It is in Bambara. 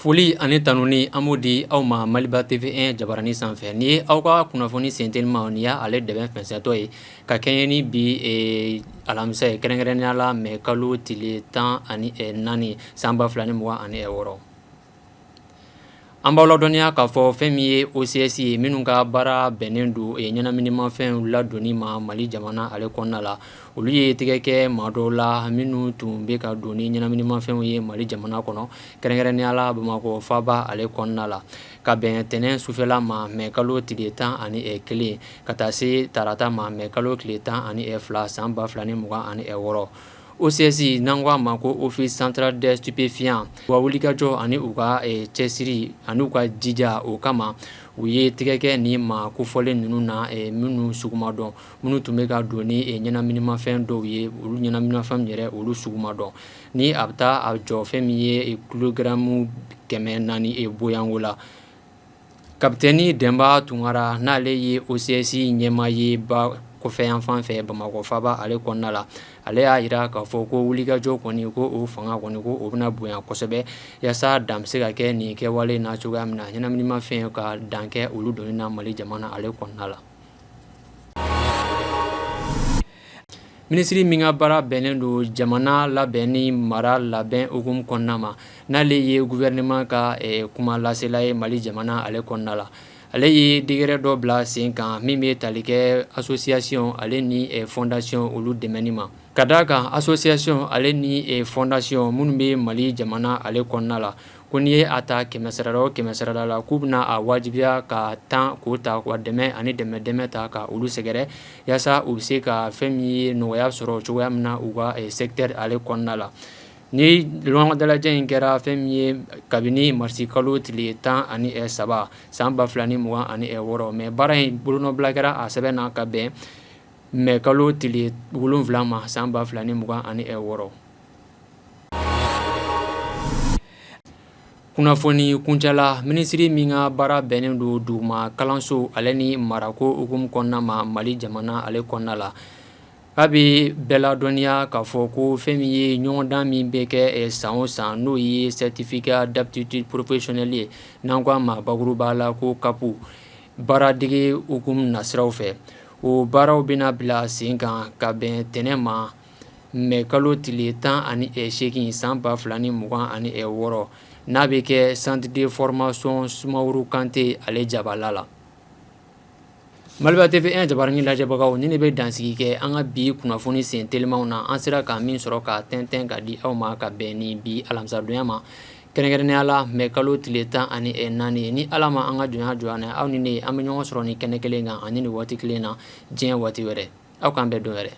Foli ani tanuni amudi aw ma Maliba TV1 jabarani sanfɛ ni ye aw ka kunnafoni sentelima ni y'a ale dɛmɛ fɛnsɛtɔ ye ka kɛɲɛ ni bi alamisa ye kɛrɛnkɛrɛnnenya la mai kalo tile 14 san 2026 an b'aw ladɔnniya k'a fɔ fɛn min ye OCS ye minnu ka baara bɛnnen don ɲɛnaminimafɛnw ladonni ma Mali jamana ale kɔnɔna la olu ye tɛgɛ kɛ maa dɔw la minnu tun bɛ ka don ni ɲɛnaminimafɛnw ye Mali jamana kɔnɔ kɛrɛnkɛrɛnnenya la Bamakɔ faaba ale kɔnɔna la ka bɛn tɛnɛn sufɛla ma mai kalo tile 11 ka taa se tarata ma mai kalo tile 12 san 2026 OCS n'an k'a ma ko Office Central des Stupéfiants wa wulikajɔ ani u ka cɛsiri ani u ka jija o kama u ye tɛgɛ kɛ ni maa kofɔlen ninnu na minnu suguma dɔn minnu tun bɛ ka don ni ɲɛnaminimafɛn dɔw ye olu ɲɛnaminimafɛn yɛrɛ olu suguma dɔn ni a bɛ taa a jɔ fɛn min ye kilogaramu 400 boyango la kapitɛni Dɛnba Tunkara n'ale ye OCS ɲɛmaa ye ba kɔfɛ yan fan fɛ Bamakɔ faaba ale kɔnɔna la ale y'a jira k'a fɔ ko wulikajɔ kɔni ko o fanga kɔni ko o bɛna bonya kosɛbɛ yaasa dan bɛ se ka kɛ nin kɛwale na cogoya min na ɲɛnaminimafɛn ka dan kɛ olu donni na Mali jamana ale kɔnɔna la. Minisiri min ka baara bɛnnen don jamana labɛn ni mara labɛn hukumu kɔnɔna ma n'ale ye gouvernement ka kuma lasela ye Mali jamana ale kɔnɔna la ale ye degɛrɛ dɔ bila sen kan min bɛ tali kɛ association ale ni fondation olu dɛmɛni ma ka d'a kan association ale ni fondation minnu bɛ Mali jamana ale kɔnɔna la ko n'i ye a ta 100 o 100 la k'u bɛna a wajibiya ka 10 k'o ta wa dɛmɛ ani dɛmɛ ta ka olu sɛgɛrɛ yaasa u bɛ se ka fɛn min ye nɔgɔya sɔrɔ cogoya min na u ka secteur ale kɔnɔna la ni ɲɔgɔn dalajɛ in kɛra fɛn min ye kabini marisi kalo tile 13 san 2026 mais baara in bolonɔbila kɛra a sɛbɛn na ka bɛn mai kalo tile 7 ma san 2026. Kunnafoni kuncɛla minisiri min ka baara bɛnnen don duguma kalanso ale ni marako hukumu kɔnɔna ma Mali jamana ale kɔnɔna la k'a bɛ bɛɛ ladɔnniya k'a fɔ ko fɛn min ye ɲɔgɔndan min bɛ kɛ san o san n'o ye certificat d'aptitude professionnelle ye n'an k'a ma bakuruba la ko CAP baaradege hukumu nasiraw fɛ o baaraw bɛna bila sen kan ka bɛn tɛnɛn ma mai kalo tile 18 san 2026 n'a bɛ kɛ centre de formation Sumaworo Kante ale jabala la. Maliba TV1 jabarani lajɛbagaw ni ne bɛ dansigi kɛ an ka bi kunnafoni sen telimanw na an sera ka min sɔrɔ ka tɛntɛn ka di aw ma ka bɛn ni bi alamisadonya ma kɛrɛnkɛrɛnnenya la mai kalo tile 14 ni Ala ma an ka jɔnya jɔnya aw ni ne an bɛ ɲɔgɔn sɔrɔ ni kɛnɛ kelen kan ani ni waati kelen na diɲɛ waati wɛrɛ aw k'an bɛɛ don wɛrɛ.